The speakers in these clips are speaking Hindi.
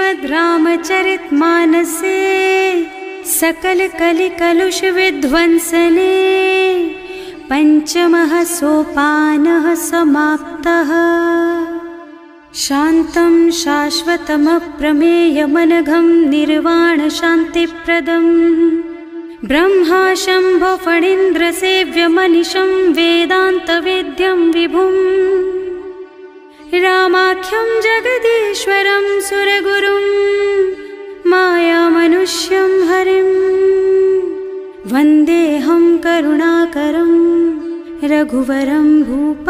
श्रीमद् रामचरितमानसे सकल कलि कलुष विध्वंसने पंचमः सोपानः समाप्तः। शान्तं शाश्वतमप्रमेयमनघं निर्वाण शान्तिप्रदम् ब्रह्मा शम्भो फणीन्द्रसेव्यमनिशं वेदान्तवेद्यं विभुम् रामाख्यं जगदीश्वरं सुरगुरुं मायामनुष्यं हरिं वन्देऽहं करुणाकरं रघुवरं भूपालचूडामणिम्।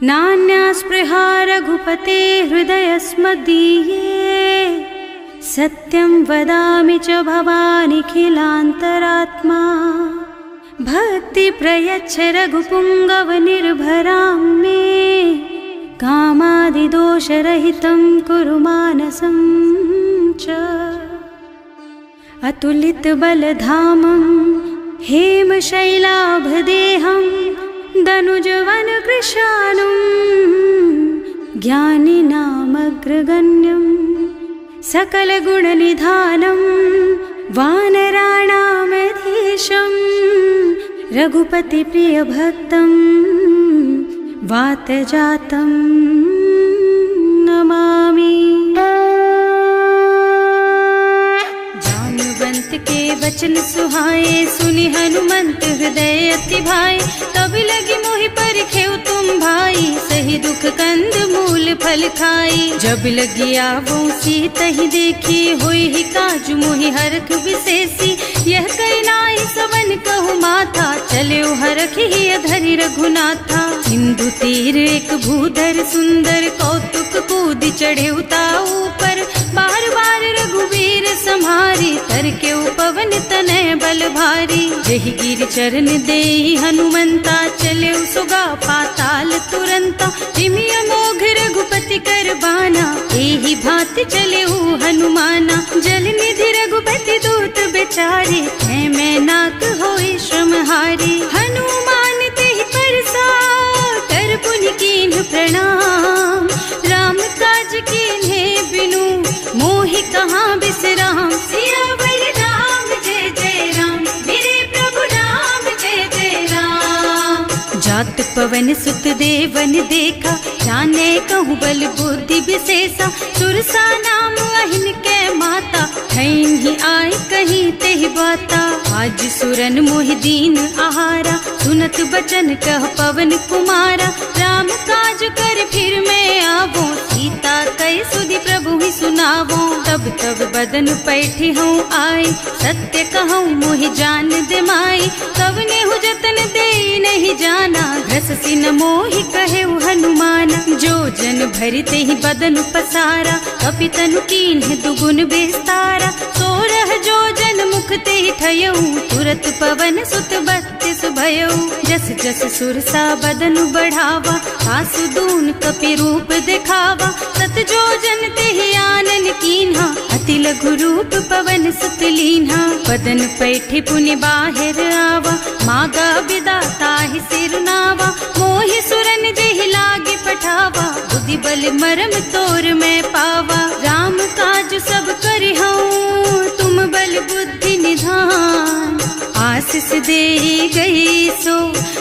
नान्यास्पृहा रघुपते हृदयस्मदीये सत्यं वदामि च भवानिखिलान्तरात्मा। भक्ति प्रयच्छ रघुपुङ्गवनिर्भरां मे कामादिदोषरहितं कुरु मानसं च। अतुलितबलधामं हेमशैलाभदेहं दनुजवनकृशानुं ज्ञानिनामग्रगण्यं सकलगुणनिधानं वानराणामधीशं रघुपतिप्रियभक्तं वातजातं नमामि। जानुवंत के वचन सुहाए सुनि हनुमंत हृदय अति भाए। तब लगी मोहि परिखेउ तुम भाई सही दुख कंद मूल फल खाई। जब लगी आवो सीतहि देखी होई ही काजु मोहि हरख विशेषी। यह कई नाई सवन कहु माथा चले हरखि धरि रघुनाथा। सिंधु तीर एक भूधर सुंदर कौतुक कूद चढ़े उताऊ पर। बार बार रघुवीर सम्हारी तर के पवन तनय बल भारी। जहि गिर चरण देहि हनुमंता चले सुगा पाताल तुरंता। जिमि अमोघ रघुपति कर बाना एहि भांति चले हनुमाना। जल निधि रघुपति दूत बेचारे है मैं नाक होई श्रमहारी। हनुमान तेहि परसा कर पुनि कीन्ह प्रणाम। राम काज कीन्हे बिनु मोहि कहाँ बिसराम। सियावर राम जय जय राम मेरे प्रभु राम जय जय राम। जात पवन सुत देवन देखा जाने कहूँ बल बुद्धि विशेषा। सुरसा नाम अहिन के माता ठैन ही आय कहीं तेहि बाता। आज सुरन मोहि दीन आहारा सुनत बचन कह पवन कुमारा। राम काज कर फिर मैं आवो सीता कई सुधि प्रभु ही सुनावो। तब तब बदन पैठी हूँ आए सत्य कहूँ मोहि जान दे माई। तब नेहु जतन दे नहीं जाना घस सिन मोहि कहे हनुमाना। जो जन भरिते ही बदन पसारा कपि तनु कीन्ह दुगुन बेस्तारा। सोरह जो जन मुख ते ही ठयऊ तुरत पवन सुत 32 भयऊ। जस जस सुरसा बदन बढ़ावा आसु दून कपि रूप दिखावा। सत जो जन ते ही आनन कीन्हा अति लघु रूप पवन सुत लीन्हा। बदन पैठे पुनि बाहिर आवा मागा बिदा ताहि सिर नावा। मोहि सुरन जेहि लागे पठावा बुद्धि बल मरम तोर मैं पावा। राम काज सब करिहऊँ तुम बल बुद्धि निधान। आशीष दे गई सो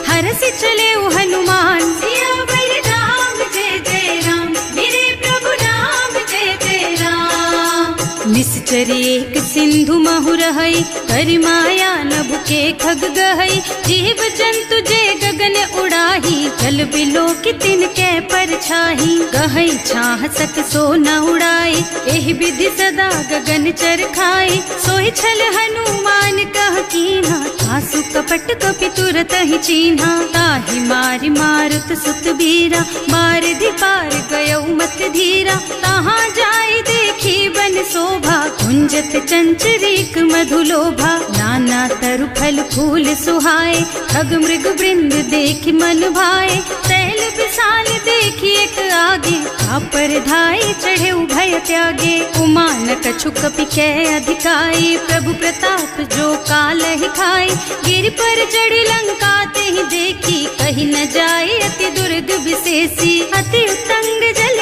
हरसि चले हनुमान। सियावर राम जय जय राम मेरे प्रभु राम जय जय राम। निश्चर एक सिंधु महु रहई करि माया नभ के खग गहई। जीव जंतु जे गगन उड़ाही जल बिलो की तिनके परछाही। गहई छाह सक सो न उड़ाई एहि विधि सदा गगन चर खाई। सोई छल हनुमान कह कीन्हा आसु कपट कपि तुरत ही चीन्हा। ताहि मारि मारुत सुत बीरा बारिधि पार गयौ मत धीरा। तहाँ जाय देखी बन शोभा कुंजत चंचरीक मधुलोभा। नाना तरु फल फूल सुहाए खग मृग वृंद देखि मन भाए। तैल विशाल देखी एक आगे पर धाई चढ़े भय त्यागे। उमान कछु कपि कै अधिकाई प्रभु प्रताप जो काल ही खाई। गिर पर चढ़ी लंका ते ही देखी कहीं न जाए अति दुर्ग विशेषी। अति उत्तंग जल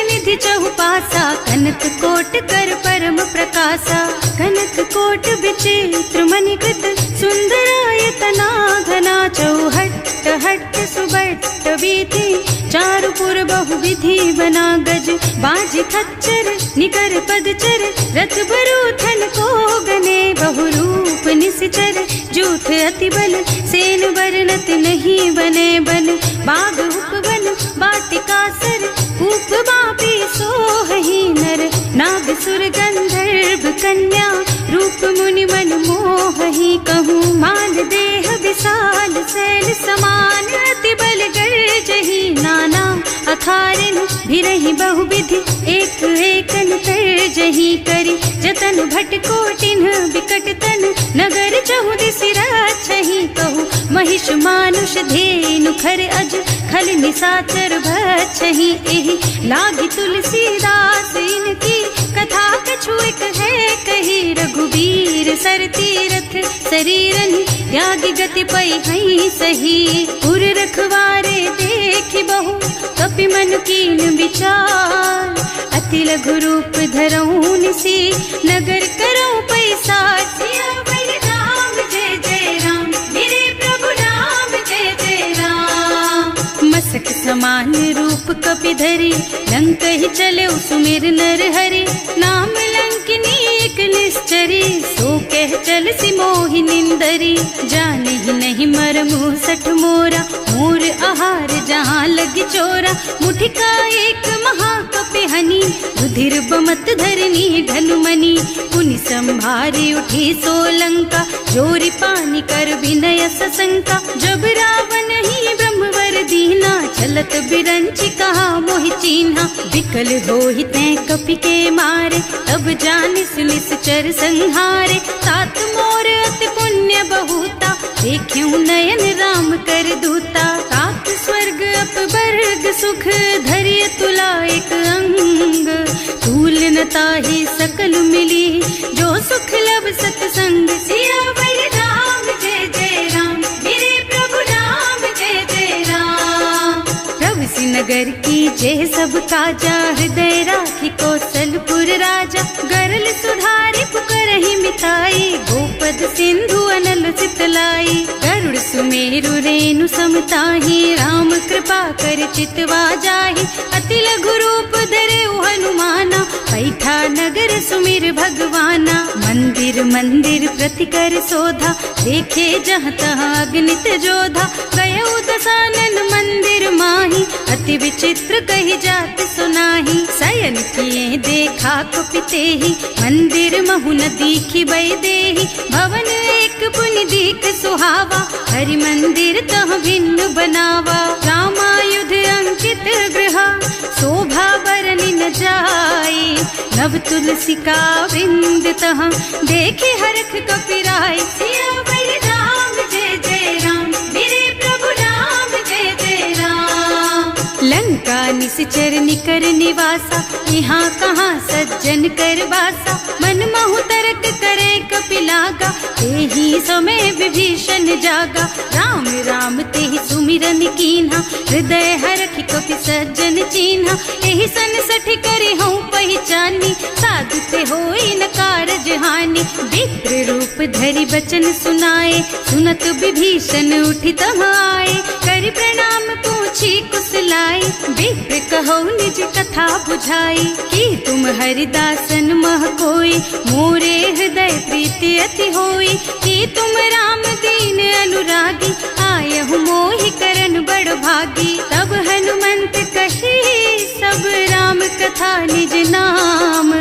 बहु पासा, कनक कोट कर परम प्रकाशा। कनक कोट विचित्र मणिकृत, सुंदरायतना घना। चौहट्ट हट्ट सुबट्ट वीथि, चारुपुर बहुविधि बना। गज बाज खच्चर निकर पदचर, रथ बरूथन को गने। बहुरूप निश्चर जूथ अति बल, सेन बरनत नहीं बने बन। बाग उपवन वाटिका सर, कूप बापी सोहहि नर। नाग सुर गंधर्व कन्या, रूप मुनि मन मोहहि। कहूँ माल देह विशाल, शैल समान अति बल गर्जहि। नाना अखारिन भिरहि बहुविधि, एक एकन तर्जहि करि। जतन भट कोटिन बिकट तन, नगर चहुदिस रक्षहि। कहूँ महिष मानुष धेनु खर अज, खल निशाचर भक्षहि। एहि लागी तुलसीदास इनकी, कथा कछु एक है कही। रघुबीर सर तीरथ शरीरन, त्यागी गति पै हई सही। उर रखवारे देखि बहु, कपि मन कीन विचार। अति लघु रूप धरऊं निसी, नगर करऊं पैसार। सियावर राम जय जय राम, मेरे प्रभु राम जय जय राम। मसक समान रूप कपि धरी, लंक ही चले सुमिर नर हरि। नाम लंकिनी एक निश्चरी, सो कह चल सी मोहि निंदरी। जाने ही नहीं मरमु सठ मोरा, मोर आहार जहाँ लग चोरा। मुठिका एक महाकपि हनी, रुधिर बमत धरनी ढलुमनी। पुनि संभारी उठी सोलंका, जोरी पानी कर विनय सशंका। जब रावण ही ब्रह्मवर दीना, चलत बिरंची कहा मोहि चीन्हा। विकल होहि तैं कपि के मारे, तब जानिस निश्चर संहारे। तात मोर अति पुण्य बहुता, देख्यूं नयन राम कर दूता। तात स्वर्ग अपवर्ग सुख, धरिय तुला एक अंग। तूल न ताहि सकल मिली, जो सुख लब सतसंग। सियावर राम जय जय राम, मेरे प्रभु राम जय जय राम। प्रभु सि नगर की जय सब काजा, हृदय राखी कौशलपुर राजा। गरल सुधारि पुकारहि मिताई, गोपद सिंधु अनल चितलाई। गरुड़ सुमेरु रेणु समताहि, राम कृपा कर चितवा जाहि। अति लघु रूप धरे हनुमाना, पैठा नगर सुमिर भगवाना। मंदिर मंदिर प्रति कर शोधा, देखे जहाँ तहाँ अगणित जोधा। गयो दसानन मंदिर माही, अति विचित्र कही जात सुनाही। शयन किए देखा कुपितेहि, मंदिर महु न दीखि बैदेहि। भवन एक पुनि दीख सुहावा, हरि मंदिर तह भिन्न बनावा। रामायुध अंकित गृह, शोभा बरनि न जाई। नव तुलसी का वृंद तह, देखे हरख कपिराई। सियावर राम जय जय राम, मेरे प्रभु राम जय जय राम। लंका निश्चर निकर निवासा, यहाँ कहाँ सज्जन कर वासा। मन महु तरक करे कपिलागा, तेहि समय विभीषण जागा। राम राम तेहि सुमिरन कीन्हा, हृदय हरखि कपि सज्जन चीन्हा। एहि सन सठि करे हूँ पहचानी, साधु ते होई न कारज हानि। विप्र रूप धरि बचन सुनाए, सुनत विभीषण उठि तहाँ आए। करि प्रणाम पूछी कुशलाई, विप्र कहो निज कथा बुझाई। कि तुम हरिदासन मह कोई, मोरे हृदय प्रीति अति होई। कि तुम राम दीन अनुरागी, आयहु मोहि करन बड़ भागी। तब हनुमंत कही सब राम कथा निज नाम।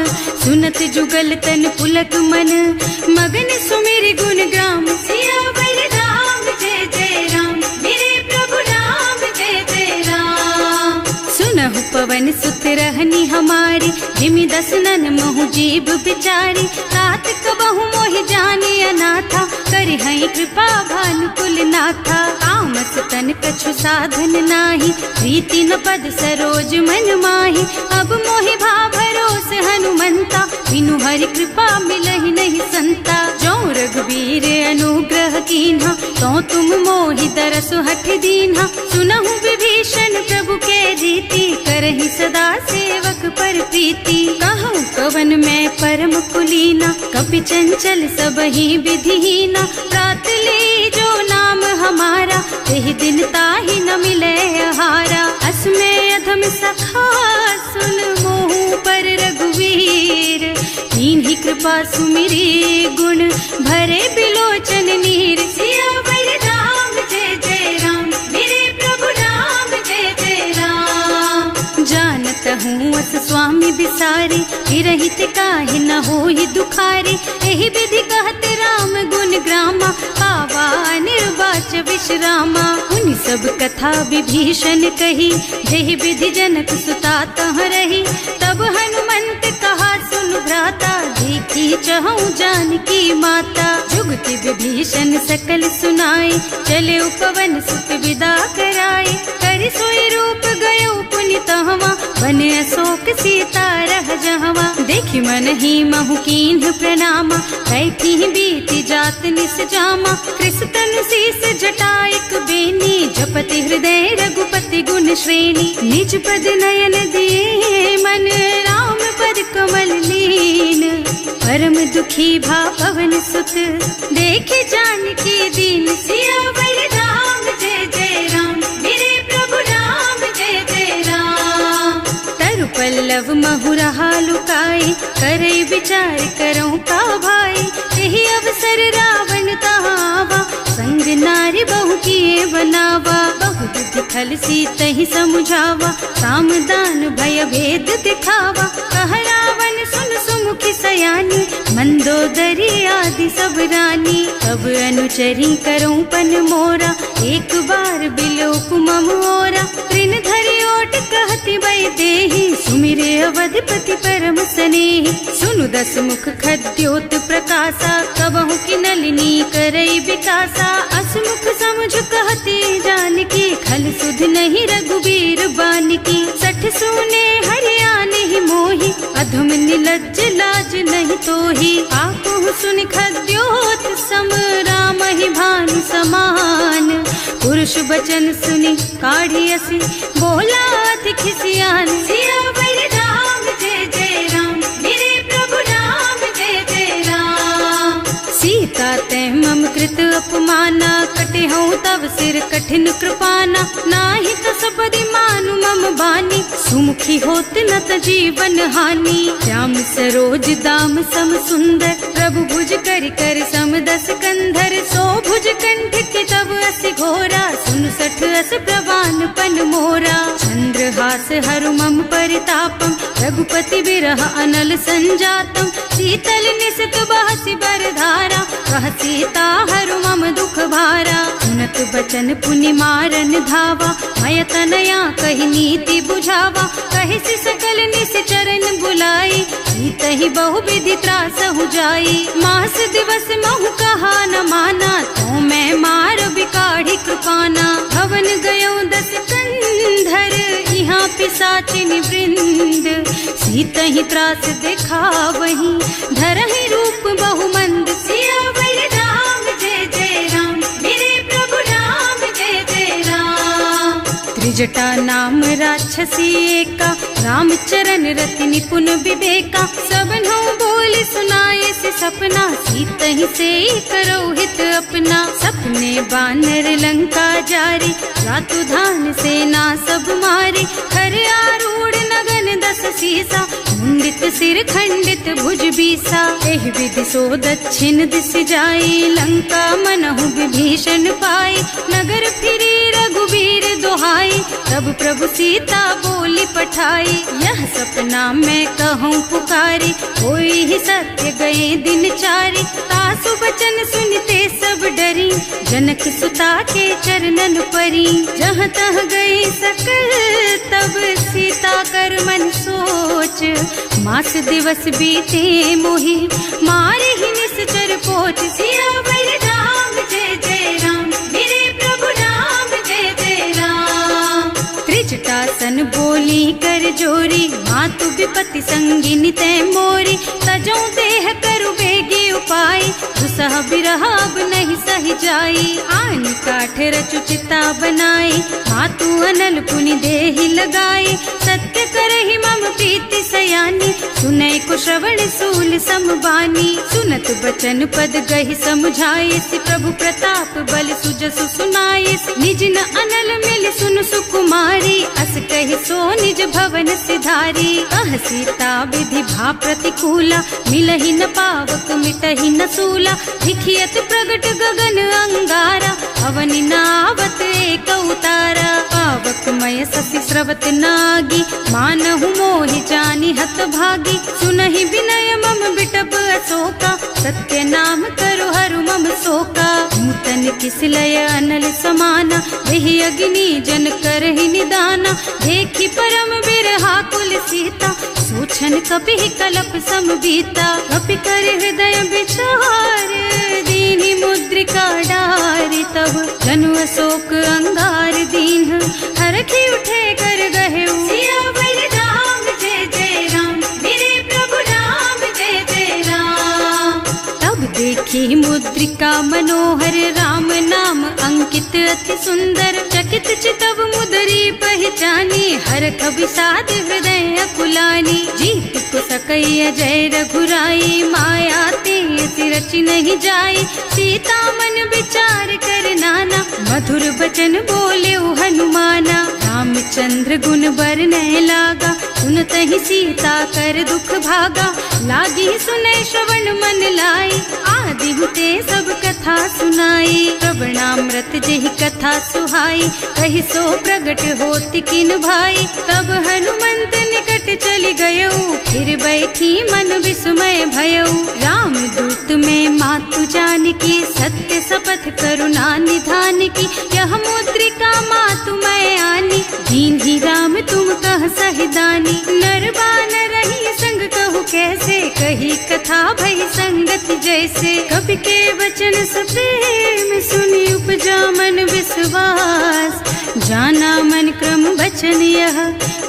सुनत जुगल तन पुलक मन, मगन सुमिर गुण ग्राम। सियावर राम जय जय राम, मेरे प्रभु राम जय जय राम। सुनहु पवन सुत रहनी हमारी, जिमि दसनन महु जीव बिचारी। तात कबहु मोहि जानी अनाथा, करि हई कृपा भानुकुल नाथा। तामस तन कछु साधन नाही, प्रीति न पद सरोज मन माही। अब मोहि भा भरोस हनुमंता, बिनु हरि कृपा मिलहि नहीं संता। जो रघुबीर अनुग्रह कीन्हा, तो तुम मोहि दरसु हठ दीन्हा। सुनहु विभीषण प्रभु के रीति, करहि सदा सेवक पर प्रीति। हवन में परम कुलीना, कपि चंचल सब ही विधिहीना। प्रात ले जो नाम हमारा, तेहि दिन ताहि न मिले आहारा। असमय अधम सखा सुन मोहु पर रघुवीर, कीन्ही कृपा सुमिरी गुण भरे बिलोचन नीर। सियावर राम जय जय राम, मेरे प्रभु राम जय जय राम। जानत हूँ अस स्वामी बिसारी, हिरहित काहे न होहि दुखारी। एहि विधि कहत राम गुण ग्रामा, पावा निर्वाच विश्रामा। उन सब कथा विभीषण कही, जेहि विधि जनक सुता तह रही। तब हनुमंत कहा सुन भ्राता, देखी चहु जानकी माता। जुगति विभीषण सकल सुनाई, चले उपवन सुत विदा कराई। कर सोई रूप गयो पुनि तहवा, बने अशोक सीता रह जहवा। देखि मन ही महु कीन्ह प्रणामा, कैथी बीति जात निस जामा। कृष्ण शीस जटाइक बेनी, जपति हृदय रघुपति गुण श्रेणी। निज पद नयन दिए मन, राम पद कमल लीन। परम दुखी भा पवन सुत, देखे जानकी दीन। सियावर राम जय जय राम, मेरे प्रभु राम जय जय राम। तरु पल्लव महुरहा लुकाई, करई विचार करऊं का भाई। यही अवसर रावण तहावा, संग नारी बहु किए बनावा। बहु बुद्धि खल सीतहि समुझावा, साम दान भय भेद दिखावा। कह रावण सुन सुमुखी सयानी, मंदोदरी आदि सब रानी। तब अनुचरी करऊं पन मोरा, एक बार बिलोक मम ओरा। तृण धरि ओट कहति भय देहि, सुमिरे अवधपति परम स्नेहि। सुनु दस मुख खद्योत प्रकाशा, कबहु की नलिनी करई विकासा। असमुख समझ कहती जानकी, खल सुध नहीं रघुबीर बानकी। सठ सुने हरियाणा ही मोही, अधम निलज्ज लाज नहीं तोही। आकुह सुन खद्योत सम, राम ही भानु समान। पुरुष बचन सुनि काढ़ी असी, बोला अति खिसियान। सियावर राम जय जय राम, मेरे प्रभु राम जय जय राम। सीता तै मम कृत अपमाना, कटे हूँ तब सिर कठिन कृपाना। नाही तो सबदि मानु मम बानी, सुमुखी होत न त जीवन हानि। श्याम सरोज दाम सम सुंदर, प्रभु भुज कर कर सम दस कंधर। सो भुज कंठ के तब असि घोरा, सुन सठ अस प्रवान पन मोरा। चंद्रहास हरु मम परितापम, रघुपति बिरह अनल संजातम। शीतल निसित बहसि बरधारा, कह सीता हरु मम दुख भारा। सुनत बचन पुनि मारन धावा, मय तनया कहि नीति बुझावा। कहि सि सकल निश्चरन बुलाई, सीतहि बहु विधि त्रासहु जाई। मास दिवस महु कहा न माना, तो मैं मार बिकाढ़ी कृपाना। भवन गयो दस कंधर, यहाँ पिशाचिनि वृंद। सीतहि त्रास दिखावहीं, धरहि रूप बहु मंद। सियावर राम जय जय राम, मेरे प्रभु राम जय जय राम। त्रिजटा नाम राक्षसी एका, राम चरण रति निपुण विवेका। सबनों बोल सुनाए से सपना, सीतहि से करो हित अपना। सपने बानर लंका जारी, रातु धान सेना सब मारी। खर आरूढ़ नगन दस सीसा, मुंडित सिर खंडित भुज बीसा। एहि विधि सो दक्षिण दिश जाई, लंका मनहु विभीषण पाई। नगर फिरी रघुबीर दोहाई, तब प्रभु सीता बोली पठाई। यह सपना मैं कहूँ पुकारी, होई ही सत्य गए दिन चारी। तासु बचन सुनते सब डरी, जनक सुता के चरणन परी। जहाँ तह गए सकल तब सीता कर मन सोच। मास दिवस बीते मोहि, मारे ही निश्चर पोच। सियावर राम जय जय राम, मेरे प्रभु राम जय जय राम। त्रिजटासन बोली कर जोरी, मातु विपति संगिनी तै मोरी। तजो देह करु बेगी उपाय, दुसह बिरह अब नहीं सही जाई। आन काठ रचु चिता बनाए, मातु अनल पुनि देहि लगाए। सत्य करहि मम प्रीति सयानी, सुनय को श्रवण सूल समबानी। सुनत बचन पद गहि समुझाए, प्रभु प्रताप बल सुजसु सुनाए। निज न अनल मिल सुन सुकुमारी, अस कहि सो निज भवन सिधारी। कह सीता विधि भा प्रतिकूला, मिलहि न पावक मिटहि न सूला। भिखियत प्रगट गगन अंगारा, अवनि नावत एक उतारा। पावक मय ससि स्रवत नागी, मानहु मोहि जानि हत भागी। सुनहि विनय मम बिटप अशोका, सत्य नाम करु हरु मम शोका। नूतन किसलय अनल समाना, वही अग्नि जन करहि निदाना। देखि परम बिरहा कुल सीता, सोचन कपि कलप सम बीता। कपि कर हृदय विचार, दीनि मुद्रिका डारि। तब जनु अशोक अंगार दीन, हरखि उठे कर गहे। सियावर राम जय जय राम, मेरे प्रभु राम जय जय राम। तब देखी मुद्रिका मनोहर, राम नाम अंकित अति सुंदर। चकित चितव मुदरी पहचानी, हरख विषाद हृदय अकुलानी। जीत को सकैय जय रघुराई, माया ते रचि नहीं जाई। सीता मन विचार कर नाना, मधुर बचन बोले हनुमाना। रामचंद्र गुण बरनय लागा, सुनत ही सीता कर दुख भागा। लागी सुनै श्रवण मन लाई, आदि हुते सब कथा सुनाई। श्रवणामृत जेहि कथा सुहाई, कहि सो प्रगट होति किन भाई। तब हनुमंत निकट चली गयौ, फिर बैठी मन विस्मय भयौ। राम दूत में मातु जानकी, सत्य शपथ करुणा निधान की। यह मुद्रिका मातु मैं आनी, दीन्ही राम तुम कह सहिदानी। नर बानर रही संग कहु कैसे, कही कथा भई संगति जैसे। कवि के वचन सप्रेम सुनि, उपजा मन विश्वास। जाना मन क्रम वचन यह,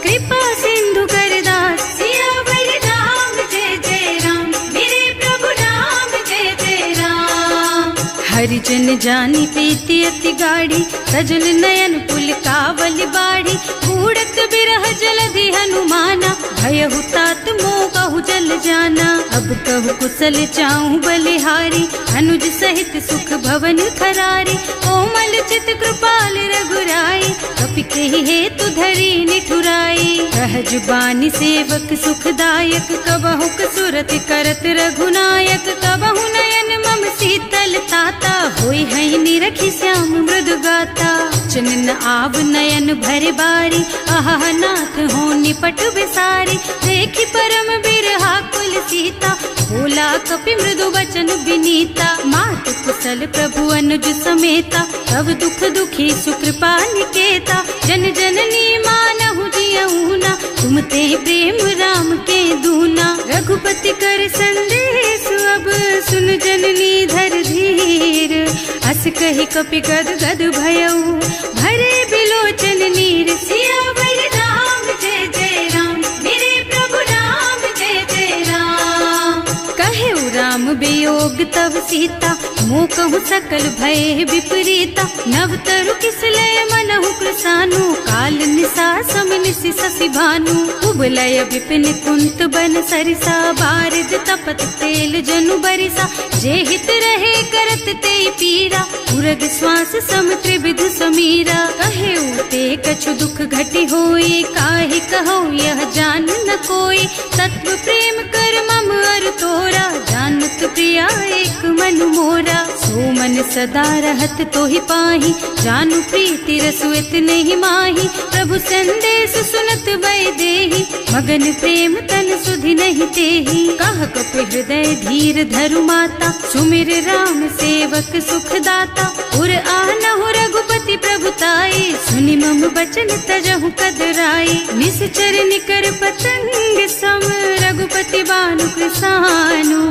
कृपा सिंधु कर दास। सियावर राम जय जय राम, मेरे प्रभु राम जय जय राम। हरिजन जानी प्रीति अति गाढ़ी, सजल नयन पुलकावल बाढ़ी। बूढ़त बिरह जलधि हनुमाना, भयहु तात मोह कहु जल जाना। अब कहु कुशल चाहूं बलिहारी, अनुज सहित सुख भवन खरारी। कोमल चित कृपाल रघुराई, कपि केहि हेतु धरी निठुराई। सहज बानी सेवक सुखदायक, कबहु कसुरत करत रघुनायक। कबहु नयन मम शीतल ताता, होई है निरखि श्याम मृदु गाता। चनन आव नयन भरे बारी, आहा नाथ हो निपट बिसारी। देखि परम बिरहा कुल सीता, बोला कपि मृदु वचन विनीता। मात कुशल प्रभु अनुज समेता, तब दुख दुखी सुकृपा निकेता। जन जननी मानहु जियऊना, तुम ते प्रेम राम के दूना। रघुपति कर संदेश अब, सुन जननी धर धीर। अस कहि कपि गद गद भयऊ, भरे बिलोचन नीर। सियावर राम जय जय राम, मेरे प्रभु राम जय जय राम। कहे राम वियोग तब सीता, मोह कहु सकल भय विपरीता। नव तरु किसलय मनहु कृसानु, काल निसा सम निसि शशि भानु। उबलय विपिन कुंत बन सरिसा, बारिद तपत तेल जनु बरिसा। जे हित रहे करत ते पीरा, उरग श्वास सम त्रिविध समीरा। कहे ते कछु दुख घटि होई, काहि कहो यह जान न कोई। तत्व प्रेम कर मम अर तोरा, जानत प्रिया एक मन मोरा। सो मन सदा रहत तोहि पाही, जानु प्रीति रसु इतने ही माही। प्रभु संदेश सुनत वै देहि, मगन प्रेम तन सुधि नहीं तेहि। कह कपि हृदय धीर धरु माता, सुमिर राम सेवक सुखदाता। उर आनहु रघुपति प्रभुताई, सुनि मम बचन तजहु कदराई। निश्चर निकर पतंग सम, रघुपति बानु कृसानु।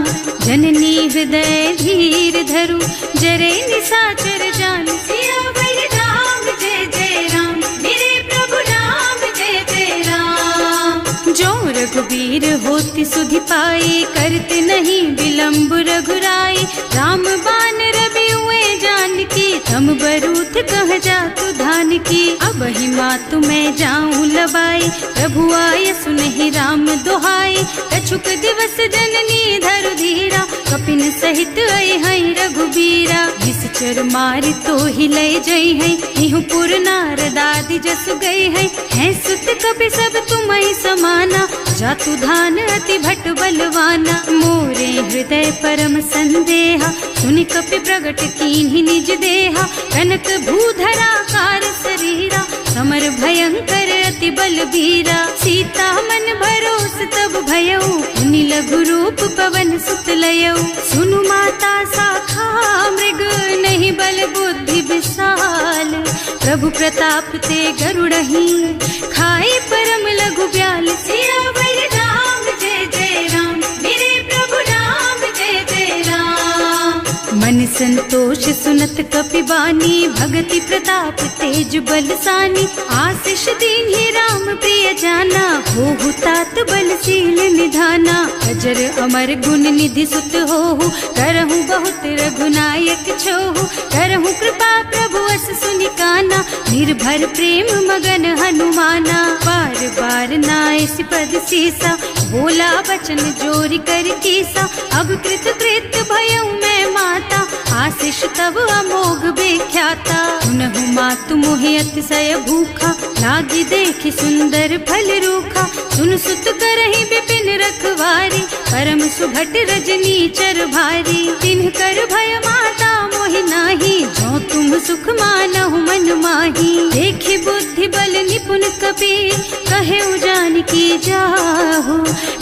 जननी हृदय धीर धरु, जरे निशाचर जानु। सियावर राम जय जय राम, मेरे प्रभु राम जय जय राम। जो रघुबीर होति सुधि पाए, करते नहीं विलम्ब रघुराई। पाई। राम बान रवि हुए जानकी, तम बरूथ कह जातु धान की। अब ही मातु मैं जाऊं लबाई, प्रभु आय सुनहि राम दोहाई। कछुक दिवस जननी धरु धीरा, कपिन सहित आई हैं रघुबीरा। निश्चर मारि तो ही लय जई हैं, इहु पुर नारदादि जसु गई हैं सुत कपि सब तुम्हि समाना। जातु धान अति भट बलवाना, मोरे हृदय परम संदेहा। सुनि कपि प्रगट कीन्हि निज देहा, कनक भूधरा कार शरीरा। समर भयंकर अति बलबीरा, सीता मन भरोस तब भयउ। मुनि लघु रूप पवन सुत लयउ, सुनु माता साखा मृग। नहीं बल बुद्धि विशाल, प्रभु प्रताप ते गरुड़हि। खाई परम लघु ब्याल, सियावर राम जय जय राम। मेरे प्रभु राम जय जय राम। मन संतोष सुनत कपि बानी, भगति प्रताप तेज बलसानी। आशीष दीन्हि राम प्रिय जाना, होहु तात बलशील निधाना। अजर अमर गुण निधि सुत होहु, करहु बहुत रघुनायक छोहु। करहु कृपा प्रभु अस सुनि काना, निर्भर प्रेम मगन हनुमाना। बार बार नाइस पद सीसा, बोला वचन जोरि कर कीसा। अब कृत कृत भयउ मैं माता, आशीष तब अमोघ विख्याता। सुनहु मातु मोहि अतिशय भूखा, लागी देखि सुंदर फल रूखा। सुन सुत करहि विपिन रखवारी, परम सुभट रजनी चर भारी। तिन्ह कर भय माता मोहि नाही, जो तुम सुख मानहु मन माही। देखि बुद्धि बल निपुण कपि, कहे जानकी जाहु।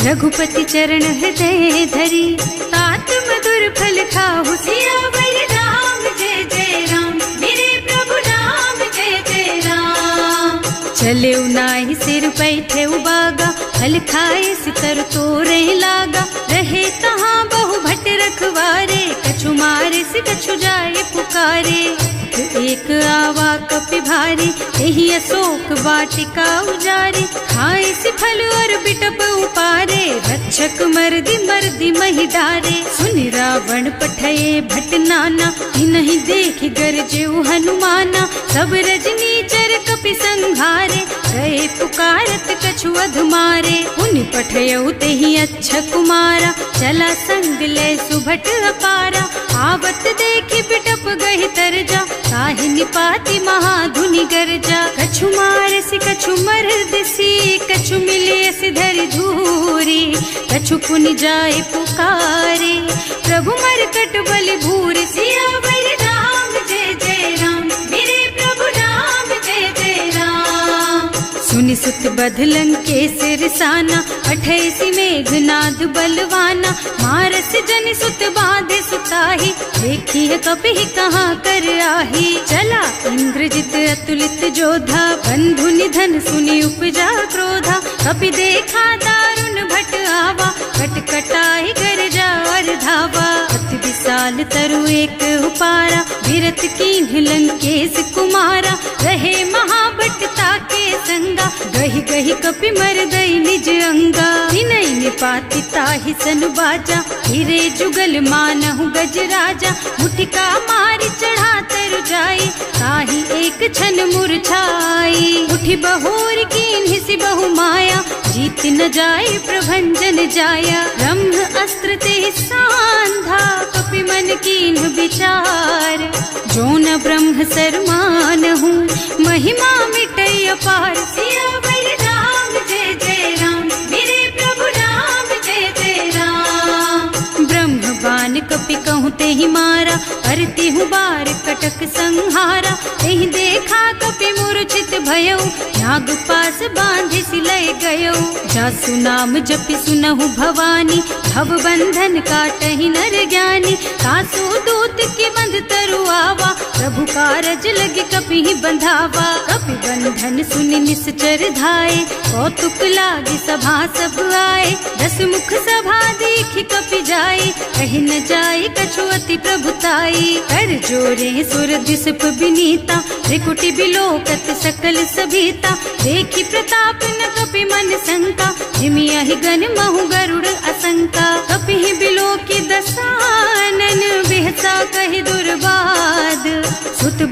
रघुपति चरण हृदय धरी, तात मधुर फल खाहु। सियावर राम जय जय राम, मेरे प्रभु राम जय जय राम। चले नाहि सिर बैठे बागा, फल खाए सितर तोरे लागा। रहे कहाँ बहु भट रखवारे, कछु मारे से कछु जाए पुकारे। एक आवा कपि भारी, यही अशोक वाटिका उजारी। खाए से फल और बिटप उपारे, रक्षक मर्दी मर्दी महि डारे। सुनि रावण पठये भट नाना, नहीं देखि गरजेउ हनुमाना। सब रजनी चर कपि संघारे, गए पुकारत कछु अधमारे। उनि पठयउ तेहि अच्छा कुमारा, चला संग ले सुभट अपारा। आवत देखि बिटप गहि तरजा, ताहि निपाति महाधुनि गरजा। कछु मारसि कछु मरदसी, कछु मिले सिधरि धूरी। कछु पुनि जाए पुकारे, प्रभु मरकट बलि भूरि। सियावर राम जय जय राम, मेरे प्रभु राम जय जय राम। सुनि सुत बधलन के सिरसाना, 28 मेघनाद बलवाना। मारस जनि सुत बांधे सुताही, देखी है कपि कहाँ कर आही। चला इंद्रजित अतुलित जोधा, बंधु निधन सुनि उपजा क्रोधा। कपि देखा दारुण भट आवा, कटकटाई गरजा और धावा। अति विशाल तरु एक उपारा, विरत कीन्ह लंकेश कुमारा। रहे महाभट ताके संगा, गहि गहि कपि मरदई निज अंगा। तिनहि निपाति ताहि सन बाजा, हिरे जुगल मानहु गजराजा। मुठिका मारि चढ़ा तरु जाई, ताहि एक छन मूर्छाई। उठि बहोर कीन्हि सि बहु माया, जीत न जाय प्रभंजन जाया। ब्रह्म अस्त्र ते सांधा, कपि मन कीन्ह विचार। जो न ब्रह्म सरमानहु, महिमा मिटै अपार। सियावर राम जय जय राम, मेरे प्रभु राम जय जय राम। ब्रह्म बान कपि कहूँ तेहि मारा, करती हूँ बार कटक संहारा। तेहि देखा कपि मूर्छित भयउ, नाग पास बांधि सिलय गयउ। जासु नाम जपि सुनहु भवानी, भव बंधन काटहि नर ज्ञानी। तासु दूत के बंध तरु आवा, प्रभु कारज लगे कपि बंधावा। कपि बंधन सुनि निश्चर धाये, कौतुक लागी सभा सब आए। 10 मुख सभा देखि कपि जाए, कहि न जाए कछु अति प्रभुताई। कर जोरे सुर दिसप विनीता, त्रिकुटी बिलोकत सकल सभीता। देखि प्रताप न कपि मन शंका, हिमिया ही गन महु गरुड़ असंका। कपि बिलोकी दसानन,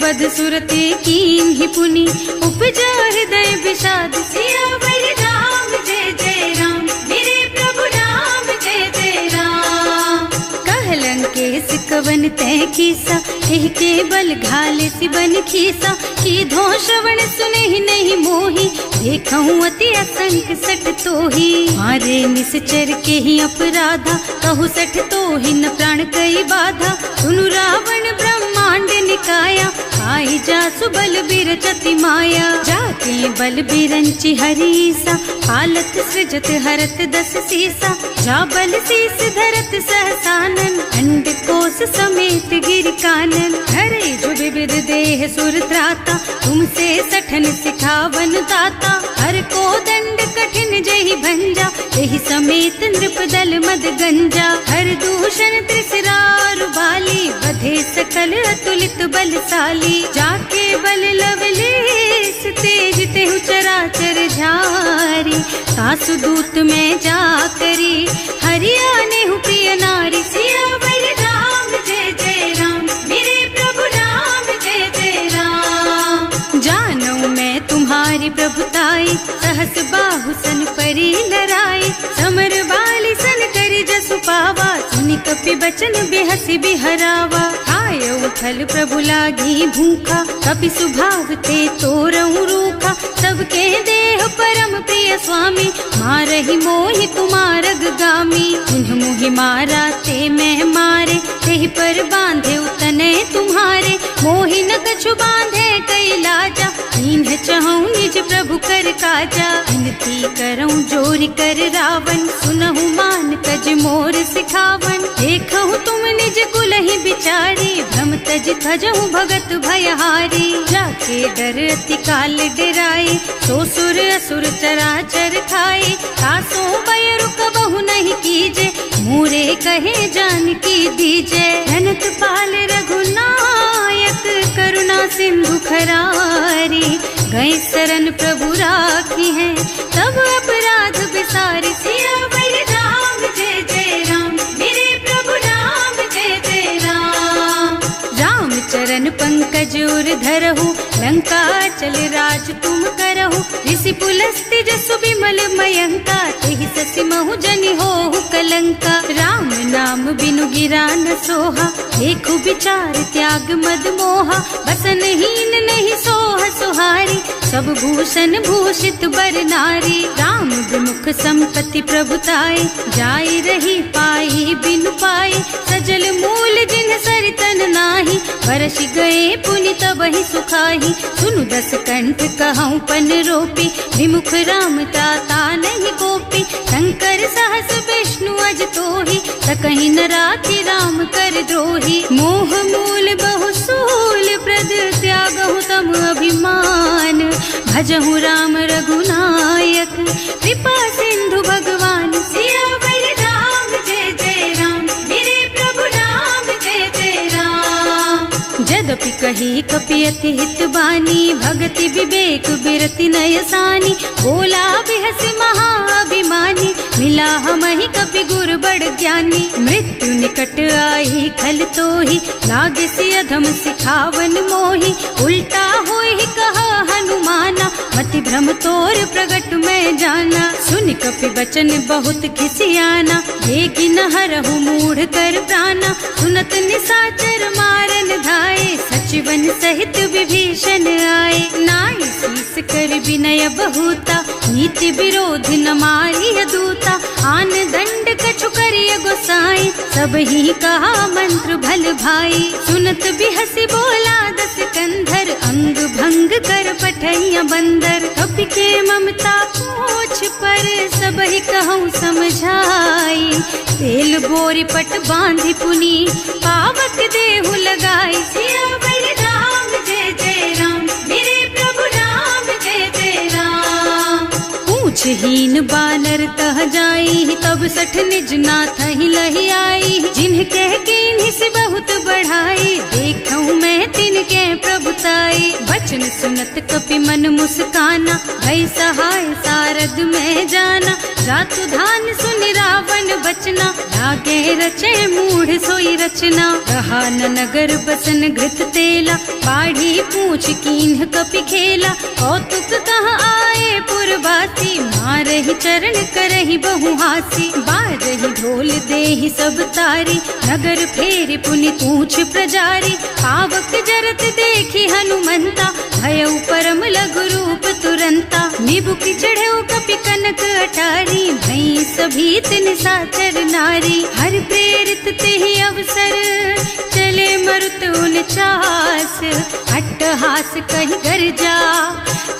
वध सुरते कीन ही पुनि उपजा हृदय विषाद सियावर राम जय जय राम मेरे प्रभु राम जय जय राम। कहलन के सिकवन तय कीसा एह के बल घाले सिबन खीसा की धो श्रवण सुने ही नहीं मोही देखऊं अति असंख सठ तो ही मारे निश्चर के ही अपराधा कहु सठ तो ही न प्राण कई बाधा सुनु रावण ब्रह्मांड निकाया आई जा सुबल बिरचति माया जाके बल बिरंचि हरीसा हालत सृजत हरत दस सीसा जा बल शीस धरत सहसानन अंड कोस समेत गिर कानन हरे जो विविध देह सुर त्राता तुमसे सठन सिखावन दाता हर को दंड कठिन जही भंजा यही समेत नृपदल मद गंजा हर दूषण त्रिसरार बाली बधे सकल अतुलित बलशाली जाके बल लवलेस तेज तेहु चराचर झारी सासु दूत में जा करी हरियाणे हु प्रिय नारी सियावर राम जय जय राम मेरे प्रभु राम जय जय राम। जानू मैं तुम्हारी प्रभुताई सहस बाहु सन परी लराई समर बाली सन करी जसु पावा सुनि कपि बचन बेहसी बिहरावा आयो फल प्रभु लागी भूखा कपि सुभाव ते तोरऊ रूखा सबके देह परम प्रिय स्वामी मारहि मोहि कुमारग गामी उन्ह मोहि मारा ते मैं मारे तेहि पर बांधे उतने तुम्हारे मोहि न कछु बांधे कई लाजा इन्ह चहूँ निज प्रभु कर काजा विनती करऊँ जोरि कर रावण सुनहु मान तज मोर सिखावन देखहु तुम निज कुल ही बिचारी भ्रम तज थजहु भगत भयहारी जाके डर अति काल डराई सो सुर असुर चराचर खाए तासो भय रुक बहु नहीं कीजे मोरे कहे जान की दीजे धनत पाल रघुनायक करुणा सिंधु खरारी गए शरण प्रभु राखी है तब अपराध बिसारी सियावर राम जय जय राम मेरे प्रभु राम जय जय राम। राम चरण पंकज उर धरहु लंका चल राज तुम करहु ऋषि पुलस्त्य जसु विमल मयंका तेहि ससि महु जनि होहु कलंका राम नाम बिनु गिरा न सोहा देखु विचार त्याग मद मोहा बसन हीन नहीं सोह सुहारी सब भूषण भूषित बर नारी राम विमुख संपत्ति प्रभुताई जाई रही पाई बिनु पाई सजल मूल जिन सरितन नाही बरस गए पुनि तबहि सुखाही सुनु दस कंठ कहऊँ पन रोपी विमुख राम ताता नहीं गोपी शंकर सहस विष्णु अज तोहि सकहि न राखी राम कर द्रोही मोह मूल बहु सूल प्रद त्यागहु तम अभिमान भजहु राम रघुनायक कृपा सिंधु भगवान सियावर राम जय जय राम मेरे प्रभु राम जय जय राम। जदपि कही कपि अति हित बानी भगति विवेक बिरति नयसानी बोला बिहस महाअभिमानी मिला हमहि कपि गुर बड़ ज्ञानी मृत्यु निकट आई खल तोहि लागे सि अधम सिखावन मोहि उल्टा होहि कहा हनुमाना मति भ्रम तोर प्रगट में जाना सुनि कपि बचन बहुत खिसियाना देगी न हरहु मूढ़ कर प्राणा सुनत निसाचर मारन धाये सचिवन सहित विभीषण आए नाई शीस कर विनय बहुता नीति विरोध न मारिय दूता आन दंड कछु करिय गोसाई सब ही कहा मंत्र भल भाई सुनत बिहसी बोला दस कंधर अंग भंग कर पठैया बंदर कपि के ममता पूछ पर सब ही कहूँ समझाई तेल बोरी पट बांधी पुनी पावक देहु लगाई सियावर राम जय जय राम मेरे प्रभु राम जय जय राम। पूछहीन बानर तह जाई तब सठ निज नाथ ही लही आई जिन्ह कह कीन्ही से बहुत बढ़ाई देखऊँ मैं तिनके प्रभुताई बचन सुनत कपि मन मुस्काना भई सहाय सारद में जाना जातु धान सुनि रावण बचना, लागे रचे मूढ़ सोई रचना। रहा न नगर बसन घृत तेला, बाढ़ी पूछ कीन्ह कपि खेला। कौतुक कहाँ आए पुरवासी, मारहि चरण करहि बहु हासी। बारहि ढोल देहि सब तारी, नगर फेरि पुनि पूछ प्रजारी। पावक जरत देखि हनुमंता, भयउ परम लघु रूप तुरंता। निबुकि चढ़ऊ कपि कनक अटारी, भई सभीत निशाचर नारी। हर प्रेरित तेहि अवसर, चले मरुत उनचास। अट्टहास कहि गर्जा,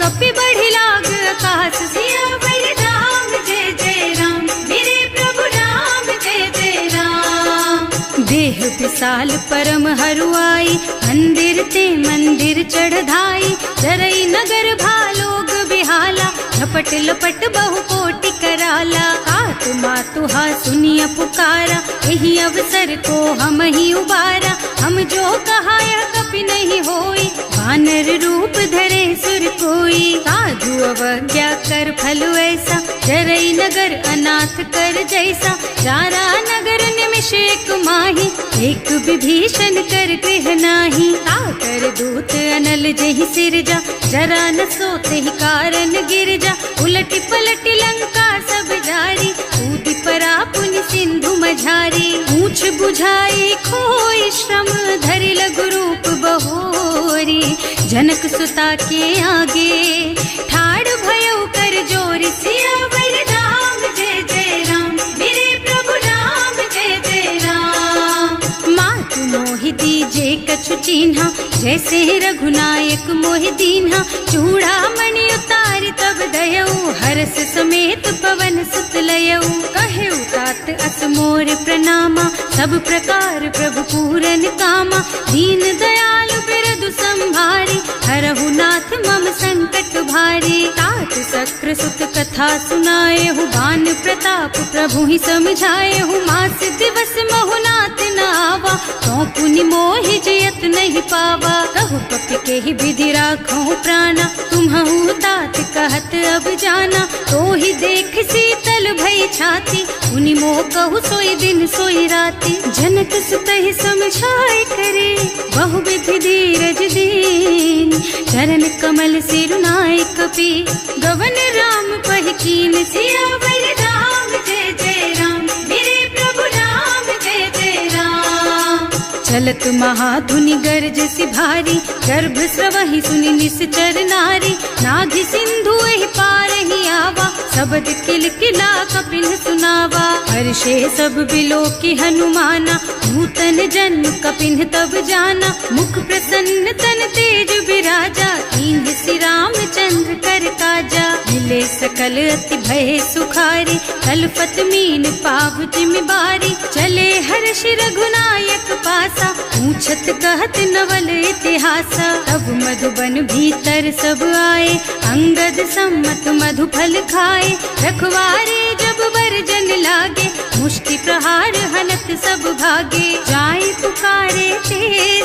कपि बढ़ि लाग आकाश। सियावर राम जय जय राम, मेरे प्रभु राम जय जय राम। देह विशाल परम हरुआई, मंदिर ते मंदिर चढ़धाई। जरई नगर भालोग बिहाला, झपट लपट बहु कोटि कराला। आतु मातुहा सुनिया पुकारा, यही अवसर को हम ही उबारा। हम जो कहा यह कपि नहीं होई, वानर रूप धरे सुर कोई। साधु अवज्ञा कर फल ऐसा, जरई नगर अनाथ कर जैसा। जारा नगर निमिष एक माही, एक विभीषण कर गृह नाही। ताकर दूत अनल जहि सिरजा, जरा न सोते ही कारण गिरजा। उलटि पलटि लंका सब जारी, कूदि परा पुनि सिंधु मझारी। पूछ बुझाई खोई श्रम, धरि लघु रूप बहोरी। जनक सुता के आगे, ठाड़ भयउ कर जोरी। सियावर राम जय जय राम, मेरे प्रभु राम जय जय राम। मातु मोहि दीजे कछु चिन्हा, जैसे रघुनायक मोहि दीन्हा। चूड़ा मणि उतारि तब दयऊ, हरस समेत पवन सुत लयऊ। कहेउ तात अस मोर प्रणामा, सब प्रकार प्रभु पूरन कामा। दीन दयालु बिरदु संभारी, हरहु नाथ मम संकट भारी। तात सक्र सुत कथा सुनाएहु, बान प्रताप प्रभु ही समझाएहु। मास दिवस महु नाथ न आवा, तो पुनि मोहि जियत नहीं पावा। कहु कपि केहि विधि राखहु प्राणा, तुम्हु तात कहत अब जाना। तो ही देख शीतल भई छाती, उनि मोह कहु सोई दिन सोई राती। जनक सुतहि समझाए करे, बहु विधि धीरज दीन। चरण कमल सिरुनाए कपि, गवन राम पहि कीन। सियावर राम जय जय राम, मेरे प्रभु राम जय जय राम। चलत महाधुनि गर्ज सिभारी, गर्भ स्रवहि सुनि निश्चर नारी। नाभि सिंधु एहि पार ही आवा, शब्द किलकिला कपिन सुनावा। हर्षे सब बिलोकि हनुमाना, नूतन जन्म कपिन तब जाना। मुख प्रसन्न तन तेज बिराजा, कीन्ह श्री रामचंद्र कर काजा। मिले सकल अति भय सुखारी, कलपत मीन पाव जिमिबारी। चले हर्ष रघुनायक पासा, पूछत कहत नवल इतिहासा। तब मधुबन भीतर सब आए, अंगद सम्मत मधु फल खाए। रखवारे जब बरजन लागे, मुष्टि प्रहार हनत सब भागे। जाय पुकारे ते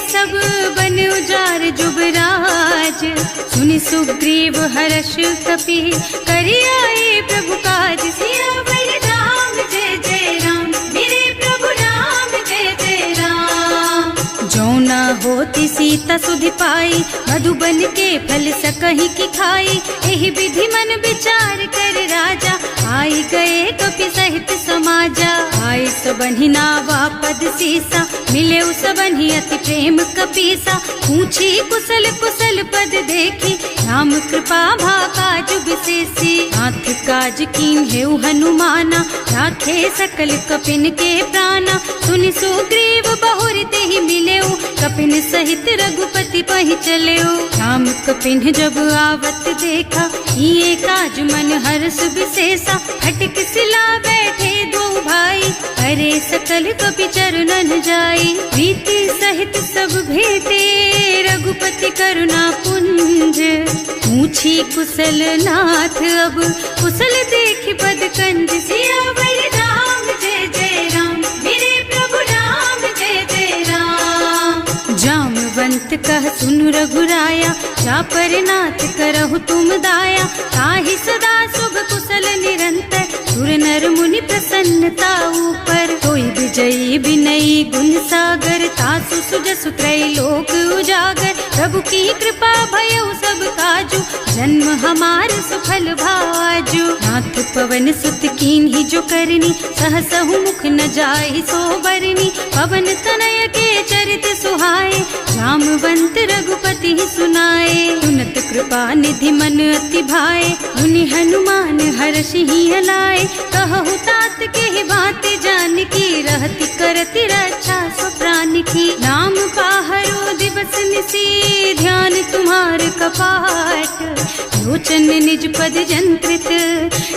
सब, बन उजार जुबराज। सुनि सुग्रीव हर्ष कपि, करि आए प्रभु काज। सियावर राम जय जय राम, मेरे प्रभु राम जय जय राम। जौना होती सीता सुधि पाई, मधुबन के फल सकहि की खाई। एहि विधि मन विचार कर राजा, आई गए कपि सहित समाजा। आए सबन्हि नावा पद सीसा, मिले सबन्हि अति प्रेम कपीसा। पूछी कुशल कुशल पद देखी, राम कृपा भाका जुग विशेषी। नाथ काज कीन्हेउ हनुमाना, राखे सकल कपिन के प्राणा। सुनि सुग्रीव बहुरि तेहि मिलेउ, कपिन सहित रघुपति पहि चलेउ। राम कपिन जब आवत देखा, ये काज मन हर्ष विशेषा। हटिक सिला बैठे दो भाई, अरे सकल कपि चरणन जाई। प्रीति सहित सब भेटे, रघुपति करुणा पुंज। पूछी कुशल नाथ अब, कुशल देखि पद कंज। सियावर राम जय जय राम, मेरे प्रभु राम जय जय राम। जामवंत कह सुनु रघुराया, जा पर नाथ करहु तुम दाया। ताहि सदा शुभ कुशल निरंतर, सुर नर मुनि प्रसन्नता ऊपर, कोई विजयी विनयी गुण सागर, तासु सुजसु त्रैलोक उजागर। प्रभु की कृपा भयउ सब काजू, जन्म हमार सुफल भाजू। नाथ पवन सुत कीन्ही जो करनी, सहसहु मुख न जाहि सो बरनी। पवन तनय के चरित सुहाए, जामवंत रघुपति सुनाए। सुनत कृपा निधि मन अति भाए, मुनि हनुमान हर्षि लाए। कहु तात के बात जानकी, रहति करति रक्षा सो प्राण की। नाम पाहरो दिवस निसी, ध्यान तुम्हार कपाट। लोचन निज पद जंत्रित,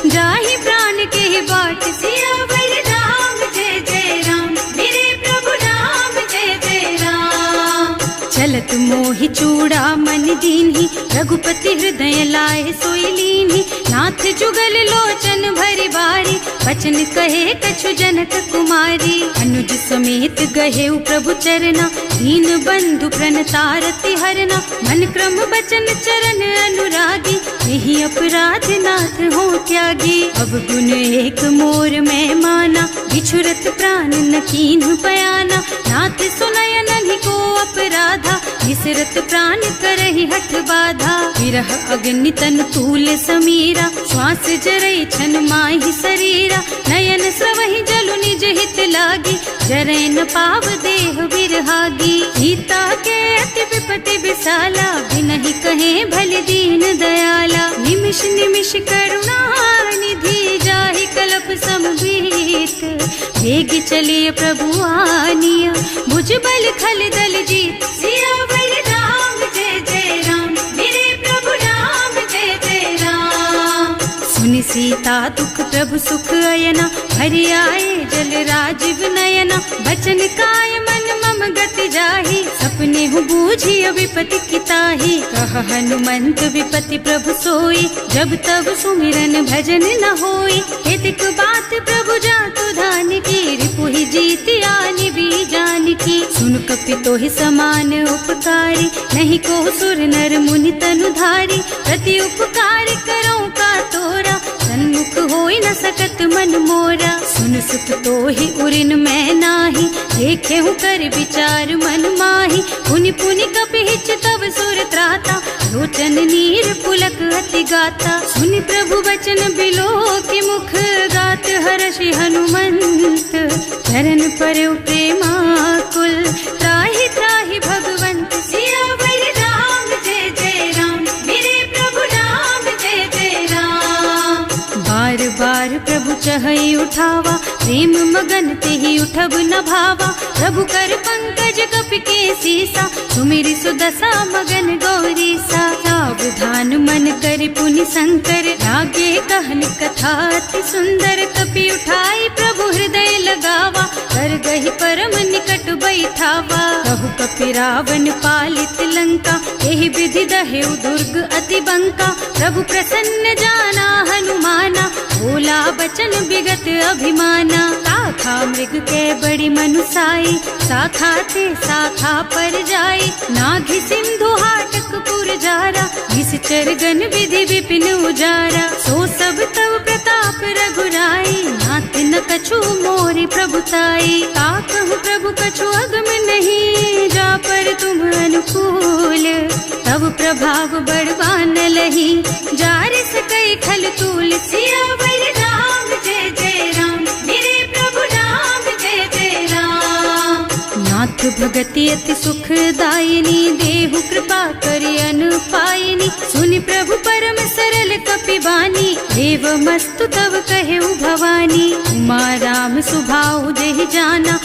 जाहि प्राण के बाट। सियावर राम जय जय राम, मेरे प्रभु राम जय जय राम। चलत मोहि चूड़ा मन दीन्ही, रघुपति हृदय लाए सोई लीन्ही। नाथ जुगल लोचन भरि बारी, बचन कहे कछु जनक कुमारी। अनुज समेत गहे प्रभु चरना, दीन बंधु प्रणतारति हरना। मन क्रम बचन चरण अनुरागी, यही अपराध नाथ हो त्यागी। अब गुण एक मोर मैं माना, बिछुरत प्राण न कीन्ह बयाना। नाथ सुनय नन्हि को अपराधा, विसरत प्राण करहि हठ बाधा। विरह अग्नि तन तूल समीरा, श्वास जरई छन माहि शरीरा। नयन स्रवहि जलु निज हित लागी, जरै न पाव देह बिरहागी। सीता के अति विपति विसाला, बिनहि कहे भल दीन दयाला। निमिष निमिष करुणा निधि, जाहि कल्प समभीत। वेग चलिए प्रभु आनिया, भुज बल खल दल जीत। सियावर राम जय जय राम, मेरे प्रभु राम जय जय राम। सुनि सीता दुख प्रभु सुख अयना, हरि आए जल राजीव नयना। बचन काय मन मम गति जाहि, सपने हूँ बूझिय विपति किताहि। कह हनुमंत विपति प्रभु सोई, जब तब सुमिरन भजन न होई। हेतिक बात प्रभु जातु धान की, रिपुहि जीति आनि भी जानकी। सुन कपि तोहि समान उपकारी, नहीं को सुर नर मुनि तनु धारी। प्रति उपकार करो का तोरा, सन्मुख होई न सकत मन मोरा। सुन सुत तोहि उरिन मैं नाही, देखे हूँ कर विचार मन माही। पुनि पुनि कपिहिच तव सुर त्राता, लोचन नीर पुलक अति गाता। सुनि प्रभु बचन बिलो की मुख, गात हर्षि हनुमंत। चरण पर प्रेमाकुल, त्राहि त्राहि भगवंत। सियावर राम जय जय राम, मेरे प्रभु राम जय जय राम। बार बार प्रभु चहई उठावा, प्रेम मगन तेहि उठब न भावा। प्रभु कर पंकज कपि के सीसा, सुमिरि सुदशा मगन गौरीसा। सावधान मन कर पुनि शंकर, लागे कहन कथा अति सुंदर। कपि उठाई प्रभु हृदय लगावा, कर गहि परम निकट बैठावा। कहु कपि रावण पालित लंका, एहि विधि दहेउ दुर्ग अति बंका। प्रभु प्रसन्न जाना हनुमाना, बोला बचन विगत अभिमाना। शाखा मृग के बड़ी मनुसाई, शाखा ते शाखा पर जाई। नाघि सिंधु हाटक पुर जारा, निश्चर गण विधि विपिन उजारा। सो सब तव प्रताप रघुराई, नाथ न कछु मोरि प्रभुताई। ताकहु प्रभु कछु अगम नहीं, जा पर तुम अनुकूल। तब प्रभाव बड़वान लही, जार सकई खल तूल। सियावर राम जय जय राम, मेरे प्रभु राम जय जय राम। नाथ भगति अति सुखदायिनी, देहु कृपा करि अनुपायिनी। सुनि प्रभु परम सरल कपि बानी, देव मस्तु तव कहेउ भवानी। उमा राम सुभाउ जेहि जाना,